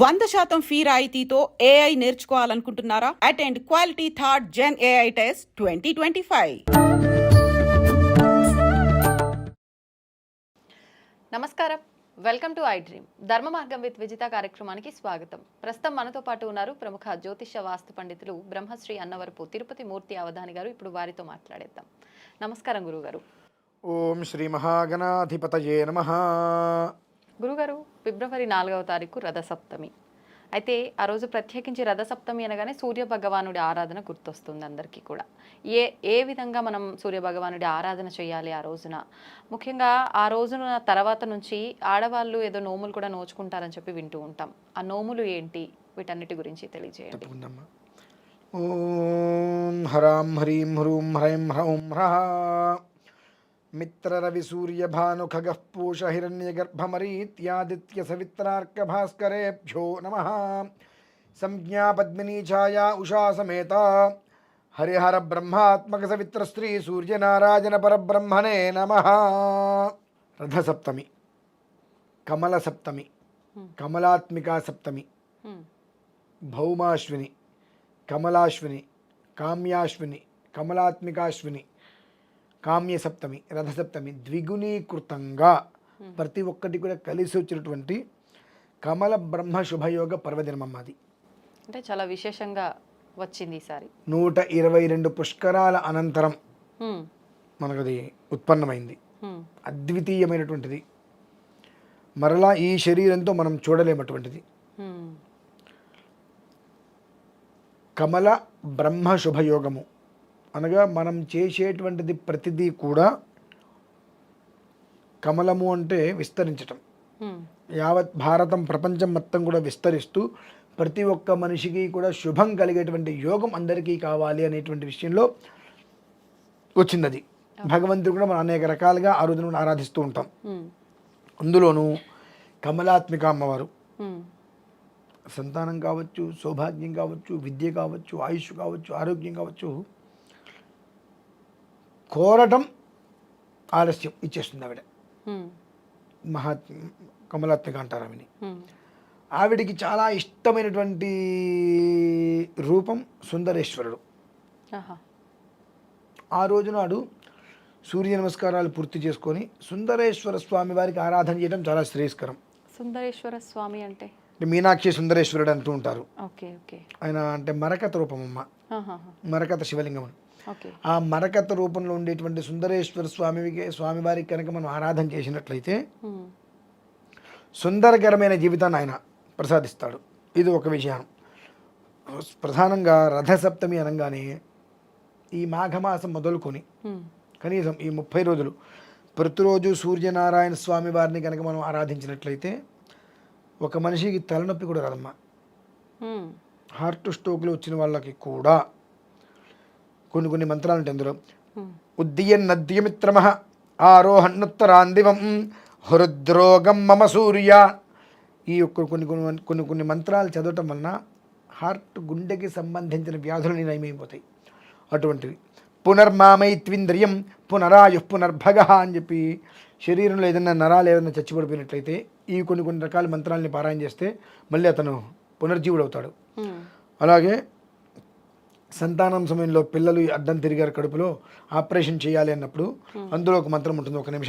100% fee రాయితీతో AI నేర్చుకోవాలనుకుంటున్నారా? Attend quality third gen AI test 2025. నమస్కారం, వెల్కమ్ టు ఐ డ్రీమ్. ధర్మ మార్గం విత్ విజిత కార్యక్రమానికి స్వాగతం. ప్రస్తుతం మనతో పాటు ఉన్నారు ప్రముఖ జ్యోతిష్య వాస్తు పండితులు బ్రహ్మశ్రీ అన్నవరపు తిరుపతి మూర్తి అవధాని గారు. ఇప్పుడు వారితో మాట్లాడేద్దాం. నమస్కారం గురుగారు. ఓం శ్రీ మహాగణాధిపతయే నమః. గురుగారు, ఫిబ్రవరి 4వ తారీఖు రథసప్తమి. అయితే ఆ రోజు ప్రత్యేకించి రథసప్తమి అనగానే సూర్య భగవానుడి ఆరాధన గుర్తొస్తుంది అందరికీ కూడా. ఏ విధంగా మనం సూర్య భగవానుడి ఆరాధన చేయాలి ఆ రోజున? ముఖ్యంగా ఆ రోజున తర్వాత నుంచి ఆడవాళ్ళు ఏదో నోములు కూడా నోచుకుంటారని చెప్పి వింటూ ఉంటాం. ఆ నోములు ఏంటి, వీటన్నిటి గురించి తెలియజేయండి. ఓం హరాం హ్రీం హ్రూం హ్రైం హ్రౌం హ్రః మిత్ర రవి సూర్య భాను ఖగః పూష హిరణ్య గర్భమరీత్యాదిత్య సవిత్రార్క భాస్కరేభ్యో నమః. సంజ్ఞా పద్మినీ ఛాయా ఉషా సమేత హరిహర బ్రహ్మాత్మక సవిత్ర శ్రీ సూర్యనారాయణ పరబ్రహ్మణే నమః. రథసప్తమి, కమల సప్తమి, కమలాత్మికా సప్తమి, భౌమాశ్విని, కమలాశ్విని, కామ్యాశ్విని, కమలాత్మికాశ్విని, కామ్య సప్తమి, రథసప్తమి ద్విగుణీకృతంగా ప్రతి ఒక్కటి కూడా కలిసి వచ్చినటువంటి కమల బ్రహ్మ శుభయోగ పర్వదినం అది. అంటే చాలా విశేషంగా వచ్చింది ఈసారి. 122 పుష్కరాల అనంతరం మనకది ఉత్పన్నమైంది. అద్వితీయమైనటువంటిది, మరలా ఈ శరీరంతో మనం చూడలేమటువంటిది. కమల బ్రహ్మ శుభయోగము అనగా మనం చేసేటువంటిది ప్రతిదీ కూడా కమలము అంటే విస్తరించటం. యావత్ భారతం ప్రపంచం మొత్తం కూడా విస్తరిస్తూ ప్రతి ఒక్క మనిషికి కూడా శుభం కలిగేటువంటి యోగం అందరికీ కావాలి అనేటువంటి విషయంలో వచ్చింది అది. భగవంతుడు కూడా మనం అనేక రకాలుగా ఆ రోజున ఆరాధిస్తూ ఉంటాం. అందులోనూ కమలాత్మిక అమ్మవారు సంతానం కావచ్చు, సౌభాగ్యం కావచ్చు, విద్య కావచ్చు, ఆయుష్ కావచ్చు, ఆరోగ్యం కావచ్చు, కోరటం ఆలస్యం ఇచ్చేస్తుంది ఆవిడ. కమలాత్మిక అంటారు ఆవిని. ఆవిడికి చాలా ఇష్టమైనటువంటి రూపం సుందరేశ్వరుడు. ఆ రోజు నాడు సూర్య నమస్కారాలు పూర్తి చేసుకొని సుందరేశ్వర స్వామి వారికి ఆరాధన చేయడం చాలా శ్రేయస్కరం. సుందరేశ్వర స్వామి అంటే మీనాక్షి సుందరేశ్వరుడు అంటూ ఉంటారు. ఆయన అంటే మరకత రూపం అమ్మ, మరకత శివలింగం. ఆ మరకత రూపంలో ఉండేటువంటి సుందరేశ్వర స్వామివారికి కనుక మనం ఆరాధన చేసినట్లయితే సుందరకరమైన జీవితాన్ని ఆయన ప్రసాదిస్తాడు. ఇది ఒక విషయం. ప్రధానంగా రథసప్తమి అనగానే ఈ మాఘమాసం మొదలుకొని కనీసం ఈ 30 రోజులు ప్రతిరోజు సూర్యనారాయణ స్వామి వారిని కనుక మనం ఆరాధించినట్లయితే ఒక మనిషికి తలనొప్పి కూడా రాదమ్మా. హార్ట్ స్ట్రోక్లు వచ్చిన వాళ్ళకి కూడా కొన్ని మంత్రాలు ఉంటాయి అందులో. ఉద్దీయన్నద్యమిత్రమః ఆరోహణుత్తరాందివం హృద్రోగం మమ సూర్య. ఈ యొక్క కొన్ని మంత్రాలు చదవటం వలన హార్ట్ గుండెకి సంబంధించిన వ్యాధులు నయమైపోతాయి. అటువంటివి పునర్మామైత్వింద్రియం పునరాయు పునర్భగ అని చెప్పి శరీరంలో ఏదైనా నరాలు ఏదైనా చచ్చిపడిపోయినట్లయితే ఈ కొన్ని రకాల మంత్రాలని పారాయణ చేస్తే మళ్ళీ అతను పునర్జీవుడు అవుతాడు. అలాగే సంతానం సమయంలో పిల్లలు అడ్డం తిరిగారు కడుపులో, ఆపరేషన్ చేయాలి అన్నప్పుడు అందులో ఒక మంత్రం ఉంటుంది. 1.5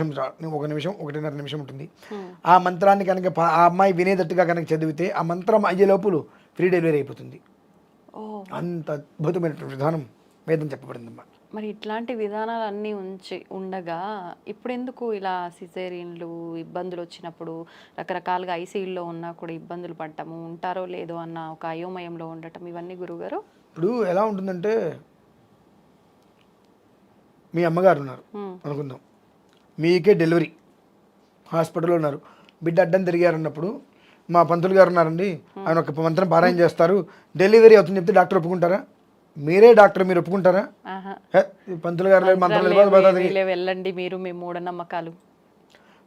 నిమిషం ఉంటుంది. ఆ మంత్రాన్ని కనుక ఆ అమ్మాయి వినేటట్టుగా కనుక చదివితే ఆ మంత్రం అయ్యే లోపులు ఫ్రీ డెలివరీ అయిపోతుంది. అంత అద్భుతమైనటువంటి విధానం వేదం చెప్పబడిందమ్మా. మరి ఇట్లాంటి విధానాలన్నీ ఉండగా ఇప్పుడు ఎందుకు ఇలా సిజేరియన్లు ఇబ్బందులు వచ్చినప్పుడు రకరకాలుగా ఐసీయూలో ఉన్నా కూడా ఇబ్బందులు పడ్డము, ఉంటారో లేదో అన్న ఒక అయోమయంలో ఉండటం, ఇవన్నీ గురుగారు? ఇప్పుడు ఎలా ఉంటుందంటే, మీ అమ్మగారు ఉన్నారు అనుకుందాం, మీకే డెలివరీ, హాస్పిటల్లో ఉన్నారు, బిడ్డ అడ్డం తిరిగారు అన్నప్పుడు మా పంతులు గారు ఉన్నారండి, ఆయన ఒక మంత్రం పారాయణ చేస్తారు, డెలివరీ అవుతుంది చెప్తే డాక్టర్ ఒప్పుకుంటారా? మీరే డాక్టర్, మీరు ఒప్పుకుంటారా? పంతులు గారు వెళ్ళండి మీరు, మీ మూఢనమ్మకాలు.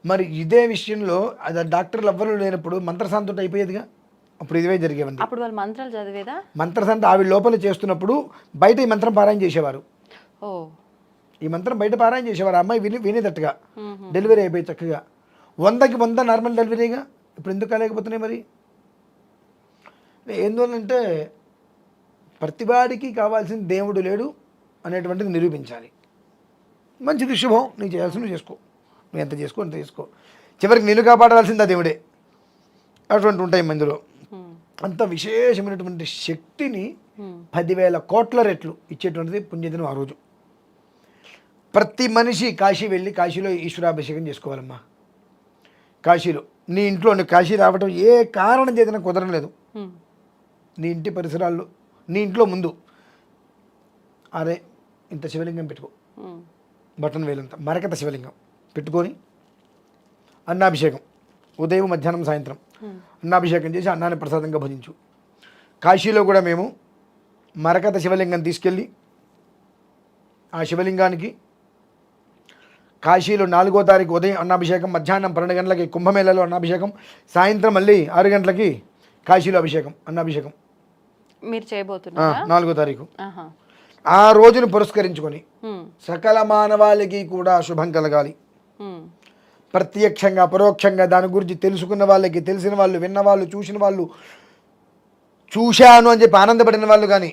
మరి ఇదే విషయంలో అది డాక్టర్లు ఎవ్వరూ లేనప్పుడు మంత్రశాంతి అయిపోయేదిగా. అప్పుడు ఇదివే జరిగేవండి. అప్పుడు వాళ్ళు మంత్రాలు చదివేదా? మంత్రశాంతి ఆవిడ లోపల చేస్తున్నప్పుడు బయట ఈ మంత్రం పారాయణ చేసేవారు. ఈ మంత్రం బయట పారాయణ చేసేవారు. అమ్మాయి వినేటట్టుగా డెలివరీ అయిపోయి చక్కగా 100కి 100 నార్మల్ డెలివరీగా. ఇప్పుడు ఎందుకు కాలేకపోతున్నాయి మరి? ఎందువల్లంటే ప్రతివాడికి కావాల్సిన దేవుడు లేడు అనేటువంటిది నిరూపించాలి. మంచిది, శుభం, నీకు చేయాల్సి నువ్వు చేసుకో, నువ్వు ఎంత చేసుకో అంత చేసుకో, చివరికి నిన్ను కాపాడాల్సింది ఆ దేవుడే. అటువంటి ఉంటాయి మందిలో. అంత విశేషమైనటువంటి శక్తిని 10,000 కోట్ల రెట్లు ఇచ్చేటువంటిది పుణ్యదినం ఆ రోజు. ప్రతి మనిషి కాశీ వెళ్ళి కాశీలో ఈశ్వరాభిషేకం చేసుకోవాలమ్మా. కాశీలో నీ ఇంట్లో నువ్వు కాశీ రావటం ఏ కారణం చేతన కుదరం లేదు. నీ ఇంటి పరిసరాల్లో నీ ఇంట్లో ముందు అరే ఇంత శివలింగం పెట్టుకో, బటన్ వేలంత మరకత శివలింగం పెట్టుకొని అన్నాభిషేకం ఉదయం మధ్యాహ్నం సాయంత్రం అన్నాభిషేకం చేసి అన్నాన్ని ప్రసాదంగా భజించు. కాశీలో కూడా మేము మరకత శివలింగం తీసుకెళ్ళి ఆ శివలింగానికి కాశీలో 4వ తారీఖు ఉదయం అన్నాభిషేకం, మధ్యాహ్నం 12 గంటలకి కుంభమేళలో అన్నాభిషేకం, సాయంత్రం మళ్ళీ 6 గంటలకి కాశీలో అభిషేకం అన్నాభిషేకం. మీరు చేయబోతున్నారు 4వ తారీఖు. ఆ రోజును పురస్కరించుకొని సకల మానవాళికి కూడా శుభం కలగాలి. ప్రత్యక్షంగా పరోక్షంగా దాని గురించి తెలుసుకున్న వాళ్ళకి, తెలిసిన వాళ్ళు, విన్నవాళ్ళు, చూసిన వాళ్ళు, చూశాను అని చెప్పి ఆనందపడిన వాళ్ళు కానీ,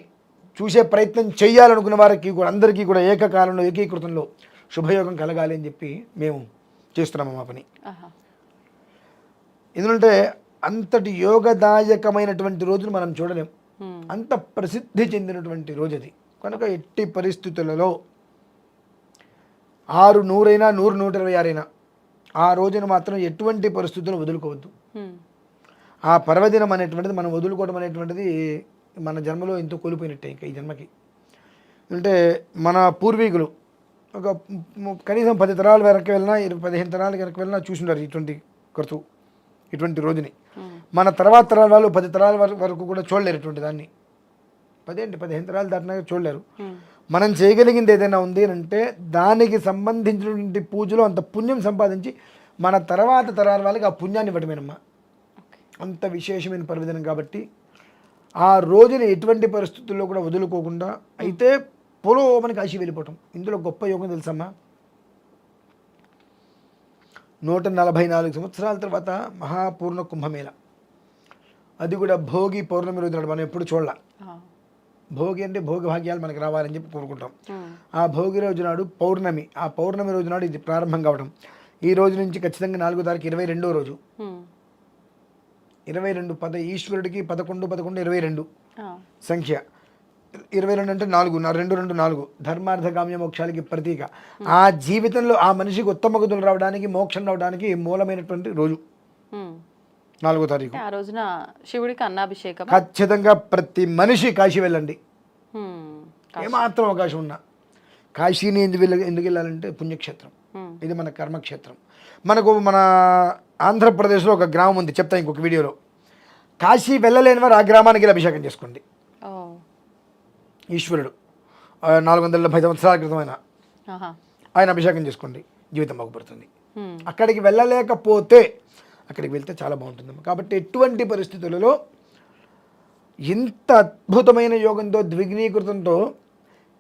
చూసే ప్రయత్నం చేయాలనుకున్న వారికి కూడా అందరికీ కూడా ఏకకాలంలో ఏకీకృతంలో శుభయోగం కలగాలి అని చెప్పి మేము చేస్తున్నాము మా పని. ఎందుకంటే అంతటి యోగదాయకమైనటువంటి రోజును మనం చూడలేం. అంత ప్రసిద్ధి చెందినటువంటి రోజు అది. కనుక ఎట్టి పరిస్థితులలో 6, 100 అయినా 100, 126 ఆ రోజున మాత్రం ఎటువంటి పరిస్థితులు వదులుకోవద్దు. ఆ పర్వదినం అనేటువంటిది మనం వదులుకోవడం అనేటువంటిది మన జన్మలో ఎంతో కోల్పోయినట్టే ఇంకా ఈ జన్మకి. అంటే మన పూర్వీకులు ఒక కనీసం 10 తరాల వెనక్కి వెళ్ళినా 15 తరాల వెనక్కి వెళ్ళినా చూసుంటారు ఇటువంటి రోజుని. మన తర్వాత తరాల వాళ్ళు 10 తరాల వరకు కూడా చూడలేరు ఇటువంటి దాన్ని. 15 తరాలు దాటినా చూడలేరు. మనం చేయగలిగింది ఏదైనా ఉంది అంటే దానికి సంబంధించినటువంటి పూజలో అంత పుణ్యం సంపాదించి మన తర్వాత తరాల వాళ్ళకి ఆ పుణ్యాన్ని ఇవ్వటమేనమ్మా. అంత విశేషమైన పర్వదినం కాబట్టి ఆ రోజుని ఎటువంటి పరిస్థితుల్లో కూడా వదులుకోకుండా అయితే పొలోమని కాశీ వెళ్ళిపోవటం. ఇందులో గొప్ప యోగం తెలుసమ్మా. 144 సంవత్సరాల తర్వాత మహాపూర్ణ కుంభమేళ, అది కూడా భోగి పౌర్ణమి రోజు నాడు. మనం ఎప్పుడు చూడాల. భోగి అంటే భోగి భాగ్యాలు మనకు రావాలని చెప్పి కోరుకుంటాం. ఆ భోగి రోజు నాడు పౌర్ణమి, ఆ పౌర్ణమి రోజు నాడు ఇది ప్రారంభం కావడం. ఈ రోజు నుంచి ఖచ్చితంగా 4వ తారీఖు 22వ రోజు 22 ఈశ్వరుడికి 11, 11, 22 సంఖ్య. 22 అంటే 4, 2, 4 ధర్మార్థకామ్య మోక్షాలకి ప్రతీక. ఆ జీవితంలో ఆ మనిషికి ఉత్తమ గతులు రావడానికి, మోక్షం రావడానికి మూలమైనటువంటి రోజు 4వ తారీఖు. ఆ రోజున శివుడికి అన్నాభిషేకం. ఖచ్చితంగా ప్రతి మనిషి కాశీ వెళ్ళండి. ఏమాత్రం అవకాశం ఉన్నా కాశీని ఎందుకు వెళ్ళాలంటే పుణ్యక్షేత్రం. ఇది మన కర్మక్షేత్రం. మన ఆంధ్రప్రదేశ్లో ఒక గ్రామం ఉంది, చెప్తా ఇంకొక వీడియోలో. కాశీ వెళ్ళలేని వారు ఆ గ్రామానికి వెళ్ళి అభిషేకం చేసుకోండి. ఈశ్వరుడు 470 సంవత్సరాల క్రితం ఆయన అభిషేకం చేసుకోండి, జీవితం బాగుపడుతుంది. అక్కడికి వెళ్ళలేకపోతే అక్కడికి వెళ్తే చాలా బాగుంటుంది. కాబట్టి ఎటువంటి పరిస్థితులలో ఇంత అద్భుతమైన యోగంతో ద్విగ్నీకృతంతో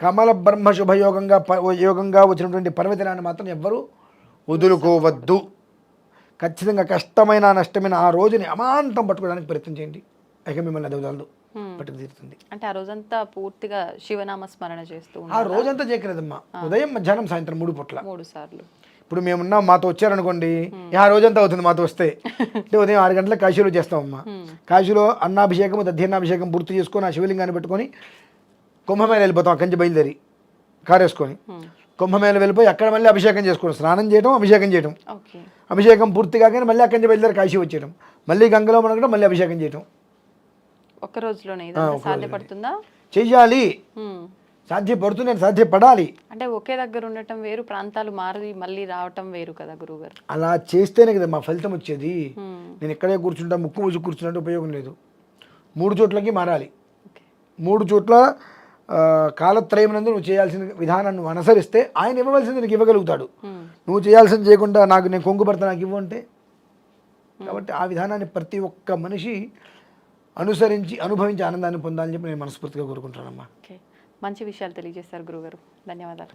కమల బ్రహ్మ యోగంగా వచ్చినటువంటి పర్వదినాన్ని మాత్రం ఎవ్వరూ వదులుకోవద్దు. ఖచ్చితంగా కష్టమైన నష్టమైన ఆ రోజుని అమాంతం పట్టుకోవడానికి ప్రయత్నం చేయండి. ఇక మిమ్మల్ని అదవదాలు పట్టుకు తీరుతుంది. అంటే ఆ రోజంతా పూర్తిగా శివనామ స్మరణ చేస్తూ ఆ రోజంతా చేయకలేదమ్మా. ఉదయం మధ్యాహ్నం సాయంత్రం 3 పూట్ల 3 సార్లు. ఇప్పుడు మేమున్నాం, మాతో వచ్చారనుకోండి, ఆ రోజంతా అవుతుంది మాతో వస్తే. అంటే ఉదయం 6 గంటలకు కాశీలో చేస్తామమ్మా. కాశీలో అన్నాభిషేకం, దధ్యన్నాభిషేకం పూర్తి చేసుకొని ఆ శివలింగాన్ని పెట్టుకొని కుంభమేళ వెళ్ళిపోతాం. అక్కడి నుంచి బయలుదేరి కారేసుకొని కుంభమేళ వెళ్ళిపోయి అక్కడ మళ్ళీ అభిషేకం చేసుకోవడం, స్నానం చేయడం, అభిషేకం చేయడం. అభిషేకం పూర్తి కాగానే మళ్ళీ అక్కడి నుంచి బయలుదేరి కాశీ వచ్చేయడం, మళ్ళీ గంగలో మనకడం, మళ్ళీ అభిషేకం చేయడం. ఒక్క రోజులోనే సాధ్యపడుతుందా? చెయ్యాలి, సాధ్యపడుతుంది, సాధ్యపడాలి. అంటే ఒకే దగ్గర ఉండటం వేరు, ప్రాంతాలు మారి మళ్ళీ రావటం వేరు కదా గురువుగారు. అలా చేస్తేనే కదా మా ఫలితం వచ్చేది. నేను ఇక్కడే కూర్చుంటా, ముక్కు ముసుగు కూర్చున్నట్టు ఉపయోగం లేదు. 3 చోట్లకి మారాలి. 3 చోట్ల కాలత్రయం నందు నువ్వు చేయాల్సిన విధానాన్ని నువ్వు అనుసరిస్తే ఆయన ఇవ్వవలసింది నీకు ఇవ్వగలుగుతాడు. నువ్వు చేయాల్సింది చేయకుండా నేను కొంగు పడతా నాకు ఇవ్వు అంటే. కాబట్టి ఆ విధానాన్ని ప్రతి ఒక్క మనిషి అనుసరించి అనుభవించి ఆనందాన్ని పొందాలని చెప్పి నేను మనస్ఫూర్తిగా కోరుకుంటానమ్మా. మంచి విషయాలు తెలియజేస్తారు గురుగారు. ధన్యవాదాలు.